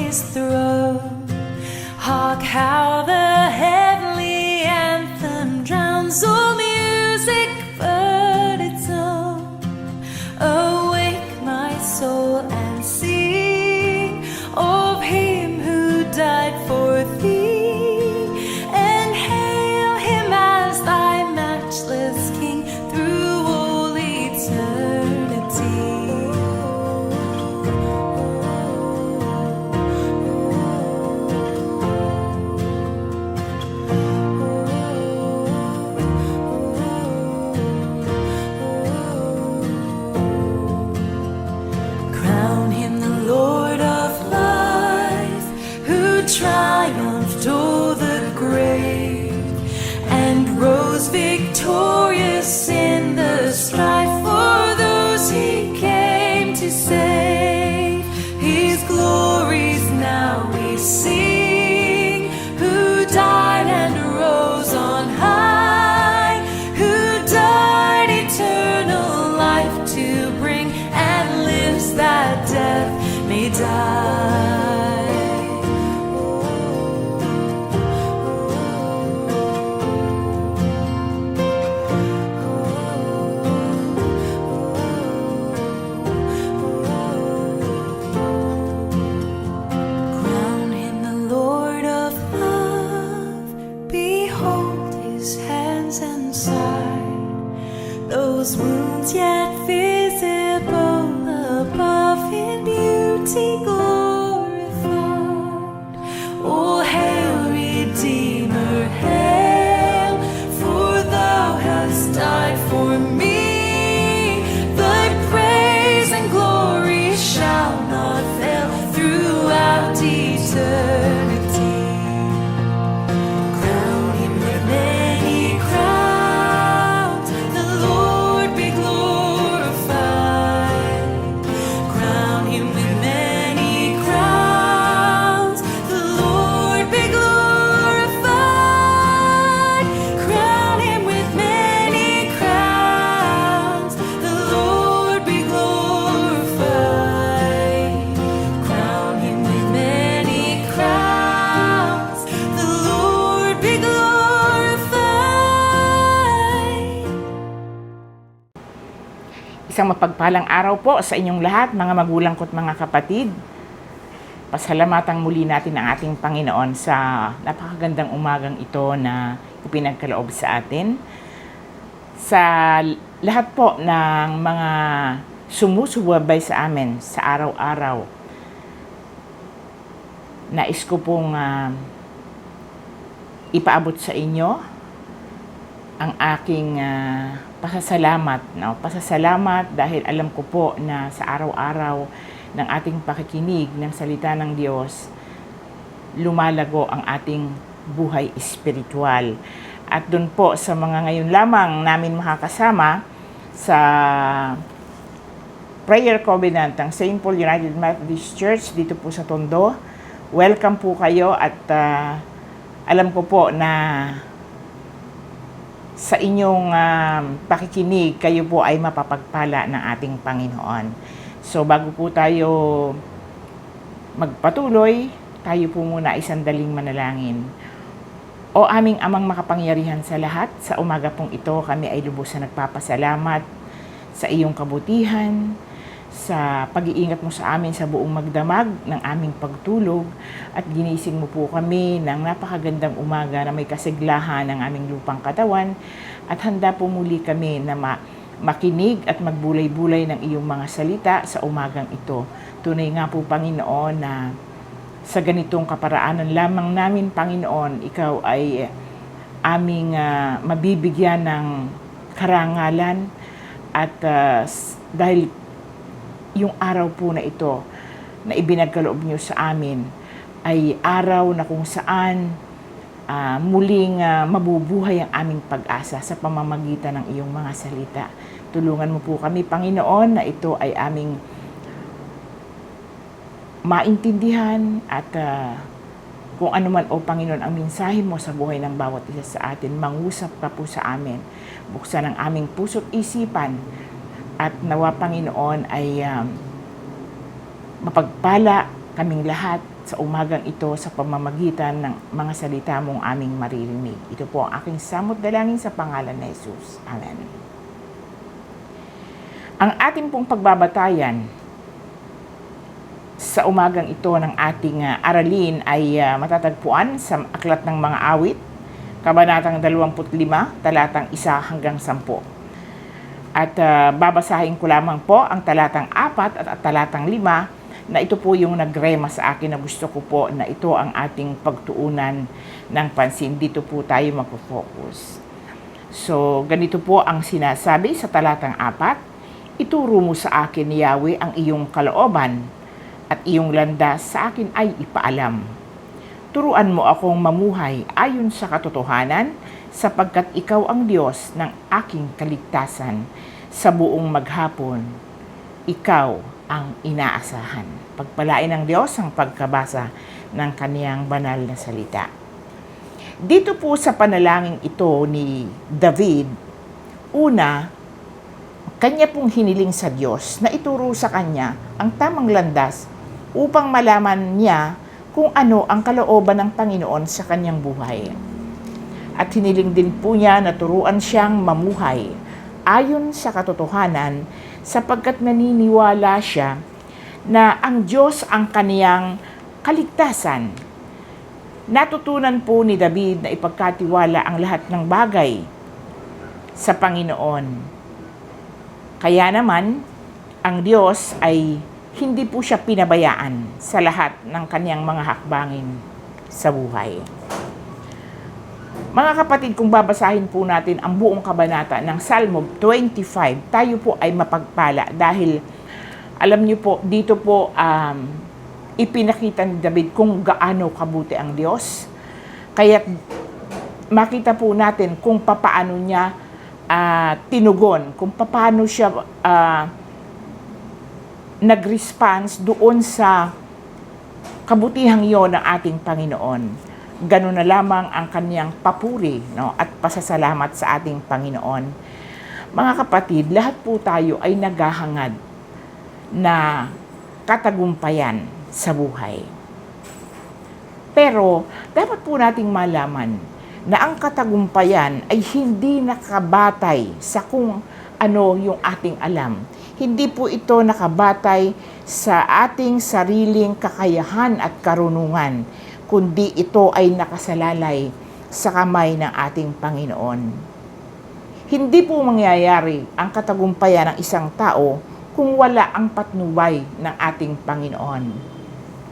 his throne. Hark how the heavenly anthem drowns all music but its own. Awake my soul and sing of him who died for thee, and hail him as thy matchless King through all eternity. Crown him the Lord of life, who triumphed o'er the grave and rose victorious in the strife for those he came to save. His glories now we sing, who died and rose on high, who died eternal life to bring, and lives that death may die. Crown him the Lord of love, behold his hands and side, those wounds yet visible above in beauty glorified. All hail, Redeemer, hail, for thou hast died for me. Thy praise and glory shall not fail throughout eternity. Crown him with many crowns, the Lord be glorified. Crown him with many crowns, the Lord be glorified. Crown him with many crowns, the Lord be glorified. Crown him with many crowns, the Lord be glorified. Isang mapagpalang araw po sa inyong lahat, mga magulang ko't mga kapatid. Pasalamatan muli natin ang ating Panginoon sa napakagandang umagang ito na ipinagkaloob sa atin. Sa lahat po ng mga sumusubaybay sa amin sa araw-araw, nais ko pong ipaabot sa inyo ang aking pasasalamat. No? Pasasalamat dahil alam ko po na sa araw-araw ng ating pakikinig ng salita ng Diyos, lumalago ang ating buhay espiritual. At doon po sa mga ngayon lamang namin makakasama sa Prayer Covenant ng St. Paul United Methodist Church dito po sa Tondo, welcome po kayo at alam ko po na sa inyong pakikinig, kayo po ay mapapagpala ng ating Panginoon. So bago po tayo magpatuloy, tayo po muna ay sandaling manalangin. O aming amang makapangyarihan sa lahat, sa umaga pong ito kami ay lubos na nagpapasalamat sa iyong kabutihan, sa pag-iingat mo sa amin sa buong magdamag ng aming pagtulog, at ginising mo po kami ng napakagandang umaga na may kasiglahan ng aming lupang katawan, at handa po muli kami na makinig at magbulay-bulay ng iyong mga salita sa umagang ito. Tunay nga po, Panginoon, na sa ganitong kaparaanan lamang namin, Panginoon, ikaw ay aming mabibigyan ng karangalan, at dahil yung araw po na ito na ibinagkaloob niyo sa amin ay araw na kung saan muling mabubuhay ang aming pag-asa sa pamamagitan ng iyong mga salita. Tulungan mo po kami, Panginoon, na ito ay aming maintindihan, at kung ano man, o Panginoon, ang mensahe mo sa buhay ng bawat isa sa atin, mangusap ka po sa amin. Buksan ang aming puso't isipan, at nawa, Panginoon, ay mapagpala kaming lahat sa umagang ito sa pamamagitan ng mga salita mong aming maririnig. Ito po ang aking samot dalangin sa pangalan ni Jesus. Amen. Ang ating pong pagbabatayan sa umagang ito ng ating aralin ay matatagpuan sa Aklat ng Mga Awit, Kabanatang 25, talatang 1 hanggang 10. At babasahin ko lamang po ang talatang 4 at talatang 5 na ito po yung nagrema sa akin na gusto ko po na ito ang ating pagtuunan ng pansin. Dito po tayo magpo-focus. So, ganito po ang sinasabi sa talatang 4, ituro mo sa akin, Yahweh, ang iyong kalooban at iyong landas sa akin ay ipaalam. Turuan mo akong mamuhay ayon sa katotohanan sapagkat ikaw ang Diyos ng aking kaligtasan sa buong maghapon. Ikaw ang inaasahan. Pagpalain ng Diyos ang pagkabasa ng kaniyang banal na salita. Dito po sa panalangin ito ni David, una, kanya pong hiniling sa Diyos na ituro sa kanya ang tamang landas upang malaman niya kung ano ang kalooban ng Panginoon sa kanyang buhay. At hiniling din po niya na turuan siyang mamuhay ayon sa katotohanan sapagkat naniniwala siya na ang Diyos ang kaniyang kaligtasan. Natutunan po ni David na ipagkatiwala ang lahat ng bagay sa Panginoon. Kaya naman, ang Diyos ay hindi po siya pinabayaan sa lahat ng kaniyang mga hakbangin sa buhay. Mga kapatid, kung babasahin po natin ang buong kabanata ng Salmo 25, tayo po ay mapagpala dahil alam niyo po, dito po ipinakita ni David kung gaano kabuti ang Diyos. Kaya makita po natin kung papaano niya tinugon, kung papaano siya nag-response doon sa kabutihang iyon ng ating Panginoon. Ganun na lamang ang kaniyang papuri, no, at pasasalamat sa ating Panginoon. Mga kapatid, lahat po tayo ay naghahangad na katagumpayan sa buhay. Pero dapat po nating malaman na ang katagumpayan ay hindi nakabatay sa kung ano yung ating alam. Hindi po ito nakabatay sa ating sariling kakayahan at karunungan, kundi ito ay nakasalalay sa kamay ng ating Panginoon. Hindi po mangyayari ang katagumpayan ng isang tao kung wala ang patnubay ng ating Panginoon.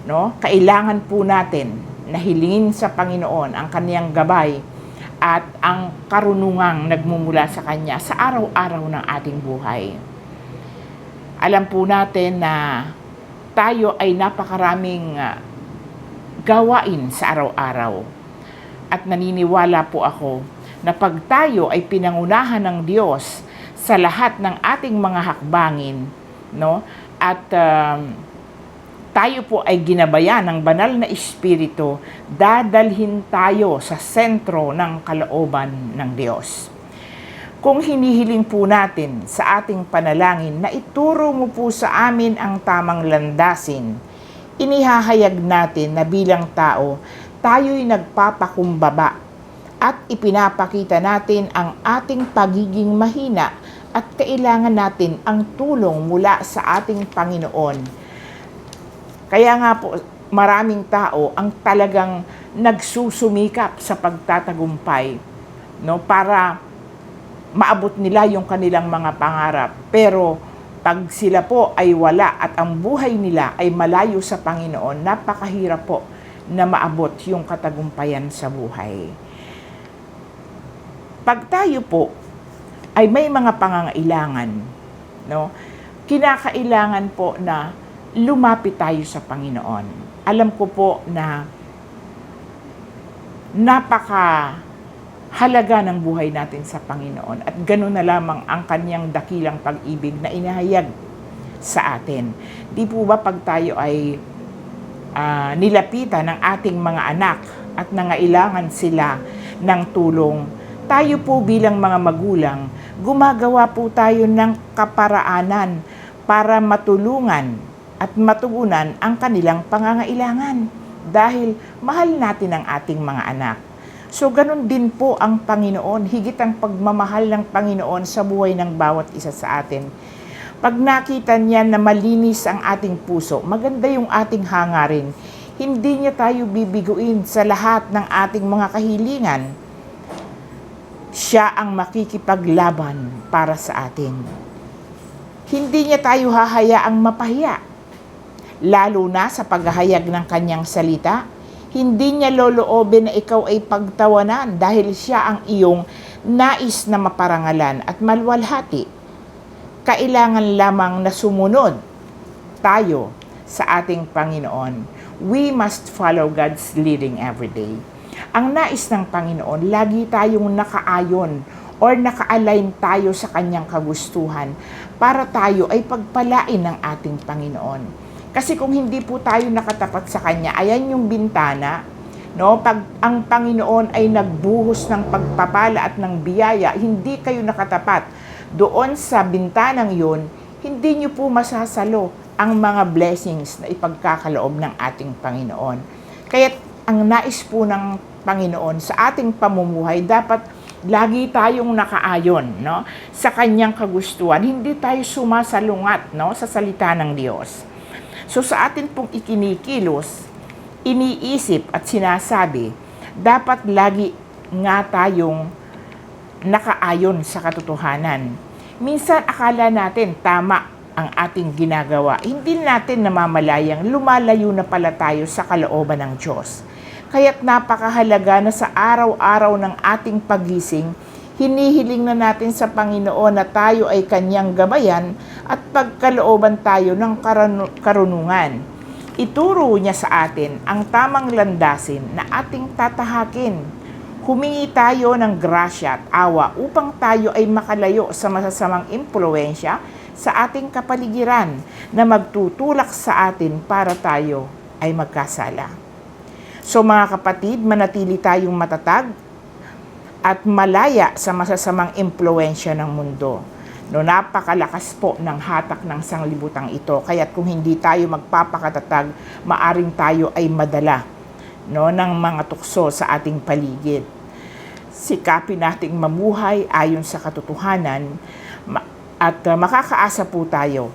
No? Kailangan po natin na hilingin sa Panginoon ang kaniyang gabay at ang karunungang nagmumula sa Kanya sa araw-araw ng ating buhay. Alam po natin na tayo ay napakaraming gawain sa araw-araw. At naniniwala po ako na pag tayo ay pinangunahan ng Diyos sa lahat ng ating mga hakbangin, no? At tayo po ay ginabayan ng banal na Espiritu, dadalhin tayo sa sentro ng kalooban ng Diyos. Kung hinihiling po natin sa ating panalangin na ituro mo po sa amin ang tamang landasin, inihahayag natin na bilang tao, tayo'y nagpapakumbaba at ipinapakita natin ang ating pagiging mahina at kailangan natin ang tulong mula sa ating Panginoon. Kaya nga po, maraming tao ang talagang nagsusumikap sa pagtatagumpay, no, para maabot nila yung kanilang mga pangarap. Pero pag sila po ay wala at ang buhay nila ay malayo sa Panginoon, napakahirap po na maabot yung katagumpayan sa buhay. Pag tayo po ay may mga pangangailangan, no, kinakailangan po na lumapit tayo sa Panginoon. Alam ko po na halaga ng buhay natin sa Panginoon at gano'n na lamang ang kanyang dakilang pag-ibig na inahayag sa atin. Di po ba pag tayo ay nilapitan ng ating mga anak at nangailangan sila ng tulong, tayo po bilang mga magulang, gumagawa po tayo ng kaparaanan para matulungan at matugunan ang kanilang pangangailangan. dahil mahal natin ang ating mga anak. So ganun din po ang Panginoon, higit ang pagmamahal ng Panginoon sa buhay ng bawat isa sa atin. Pag nakita niya na malinis ang ating puso, maganda yung ating hangarin, hindi niya tayo bibiguin sa lahat ng ating mga kahilingan. Siya ang makikipaglaban para sa atin. Hindi niya tayo hahayaang mapahiya, lalo na sa paghahayag ng kanyang salita. Hindi niya loloobin na ikaw ay pagtawanan dahil siya ang iyong nais na maparangalan at malwalhati. Kailangan lamang na sumunod tayo sa ating Panginoon. We must follow God's leading every day. Ang nais ng Panginoon, lagi tayong nakaayon or naka-align tayo sa kanyang kagustuhan para tayo ay pagpalain ng ating Panginoon. Kasi kung hindi po tayo nakatapat sa kanya, ayan yung bintana, no? Pag ang Panginoon ay nagbuhos ng pagpapala at ng biyaya, hindi kayo nakatapat doon sa bintanang yun, hindi nyo po masasalo ang mga blessings na ipagkakaloob ng ating Panginoon. Kaya ang nais po ng Panginoon sa ating pamumuhay, dapat lagi tayong nakaayon, no, sa kanyang kagustuhan. Hindi tayo sumasalungat, no, sa salita ng Diyos. So sa atin pong ikinikilos, iniisip at sinasabi, dapat lagi nga tayong nakaayon sa katotohanan. Minsan akala natin tama ang ating ginagawa. Hindi natin namamalayang lumalayo na pala tayo sa kalooban ng Diyos. Kaya't napakahalaga na sa araw-araw ng ating pagising, hinihiling na natin sa Panginoon na tayo ay kanyang gabayan at pagkalooban tayo ng karunungan. Ituro niya sa atin ang tamang landasin na ating tatahakin. Humingi tayo ng grasya at awa upang tayo ay makalayo sa masasamang impluwensya sa ating kapaligiran na magtutulak sa atin para tayo ay magkasala. So mga kapatid, manatili tayong matatag at malaya sa masasamang impluwensya ng mundo. No, napakalakas po ng hatak ng sanglibutang ito. Kaya't kung hindi tayo magpapakatatag, maaring tayo ay madala, no, ng mga tukso sa ating paligid. Sikapin nating mamuhay ayon sa katotohanan at makakaasa po tayo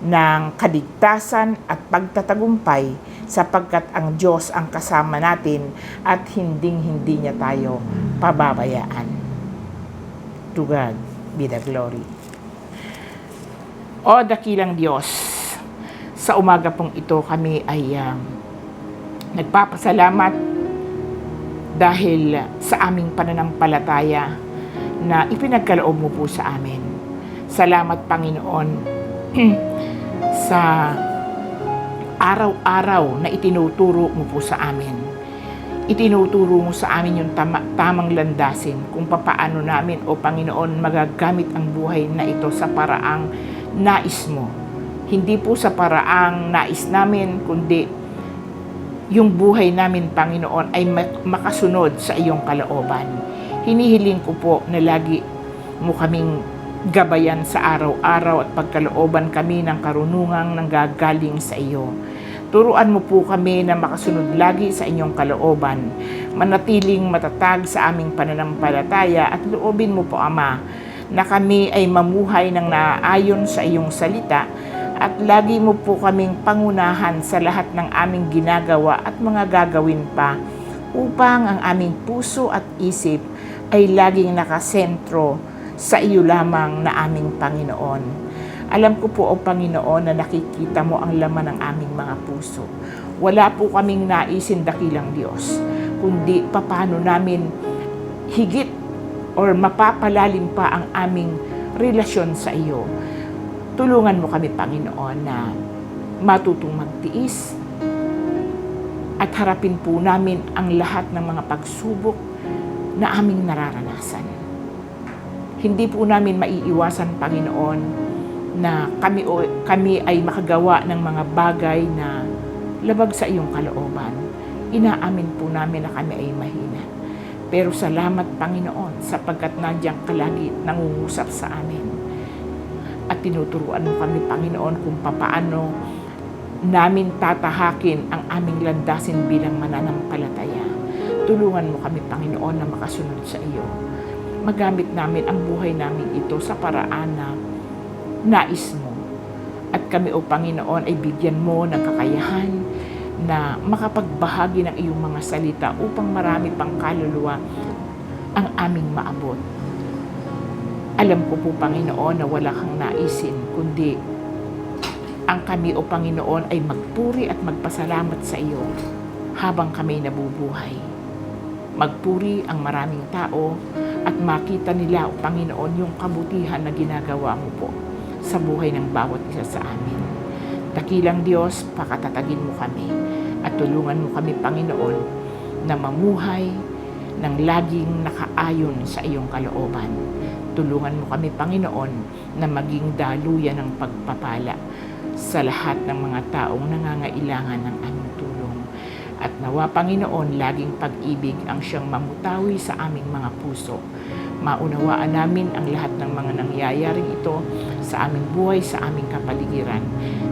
ng kaligtasan at pagtatagumpay sapagkat ang Diyos ang kasama natin at hinding-hindi niya tayo pababayaan. To God be the glory. O dakilang Diyos, sa umaga pong ito kami ay nagpapasalamat dahil sa aming pananampalataya na ipinagkaloob mo po sa amin. Salamat Panginoon sa araw-araw na itinuturo mo po sa amin. Itinuturo mo sa amin yung tamang landasin kung papaano namin, o Panginoon, magagamit ang buhay na ito sa paraang nais mo. Hindi po sa paraang nais namin, kundi yung buhay namin, Panginoon, ay makasunod sa iyong kalooban. Hinihiling ko po na lagi mo kaming gabayan sa araw-araw at pagkalooban kami ng karunungang nanggagaling sa iyo. Turuan mo po kami na makasunod lagi sa inyong kalooban, manatiling matatag sa aming pananampalataya at loobin mo po, Ama, na kami ay mamuhay ng naaayon sa iyong salita at lagi mo po kaming pangunahan sa lahat ng aming ginagawa at mga gagawin pa upang ang aming puso at isip ay laging nakasentro sa iyo lamang na aming Panginoon. Alam ko po, O Panginoon, na nakikita mo ang laman ng aming mga puso. Wala po kaming naisin, dakilang Diyos, kundi papaano namin higit or mapapalalim pa ang aming relasyon sa iyo. Tulungan mo kami, Panginoon, na matutong magtiis at harapin po namin ang lahat ng mga pagsubok na aming nararanasan. Hindi po namin maiiwasan, Panginoon, na kami ay makagawa ng mga bagay na labag sa iyong kalooban. Inaamin po namin na kami ay mahina. Pero salamat, Panginoon, sapagkat nandiyan ka lagi nangungusap sa amin. At tinuturuan mo kami, Panginoon, kung papaano namin tatahakin ang aming landasin bilang mananampalataya. Tulungan mo kami, Panginoon, na makasunod sa iyo. Magamit namin ang buhay namin ito sa paraan na nais mo. At kami, o Panginoon, ay bigyan mo ng kakayahan na makapagbahagi ng iyong mga salita upang marami pang kaluluwa ang aming maabot. Alam ko po, Panginoon, na wala kang naisin, kundi ang kami, o Panginoon, ay magpuri at magpasalamat sa iyo habang kami nabubuhay. Magpuri ang maraming tao at makita nila, o Panginoon, yung kabutihan na ginagawa mo po sa buhay ng bawat isa sa amin. Dakilang Diyos, pakatatagin mo kami at tulungan mo kami, Panginoon, na mamuhay ng laging nakaayon sa iyong kalooban. Tulungan mo kami, Panginoon, na maging daluyan ng pagpapala sa lahat ng mga taong nangangailangan ng aming tulong. At nawa, Panginoon, laging pag-ibig ang siyang mamutawi sa aming mga puso. Maunawaan namin ang lahat ng mga nangyayaring ito sa aming buhay, sa aming kapaligiran.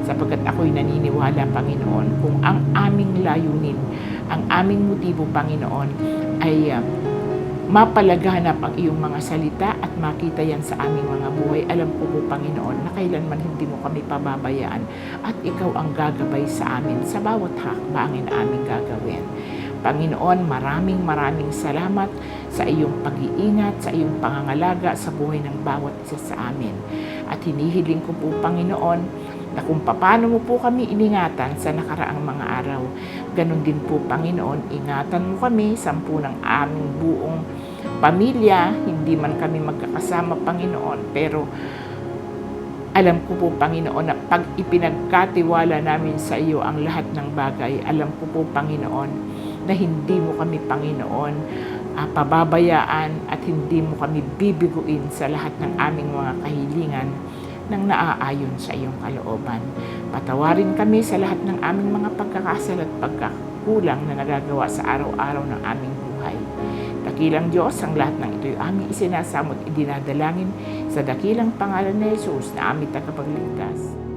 Sapagkat ako'y naniniwala, Panginoon, kung ang aming layunin, ang aming motibo, Panginoon, ay mapalaganap ang iyong mga salita at makita yan sa aming mga buhay. Alam ko po, Panginoon, na kailanman hindi mo kami pababayaan at ikaw ang gagabay sa amin sa bawat hakbangin na aming gagawin. Panginoon, maraming salamat sa iyong pag-iingat, sa iyong pangangalaga sa buhay ng bawat isa sa amin. At hinihiling ko po, Panginoon, na kung paano mo po kami iningatan sa nakaraang mga araw, ganun din po, Panginoon, ingatan mo kami, sampu ng aming buong pamilya, hindi man kami magkakasama, Panginoon, pero alam ko po, Panginoon, na pag ipinagkatiwala namin sa iyo ang lahat ng bagay, alam ko po, Panginoon, na hindi mo kami, Panginoon, pababayaan at hindi mo kami bibiguin sa lahat ng aming mga kahilingan nang naaayon sa iyong kalooban. Patawarin kami sa lahat ng aming mga pagkakasala at pagkakulang na nagagawa sa araw-araw ng aming buhay. Dakilang Diyos, ang lahat ng ito'y aming isinasamot, idinadalangin sa dakilang pangalan ni Jesus na aming tagapagligtas.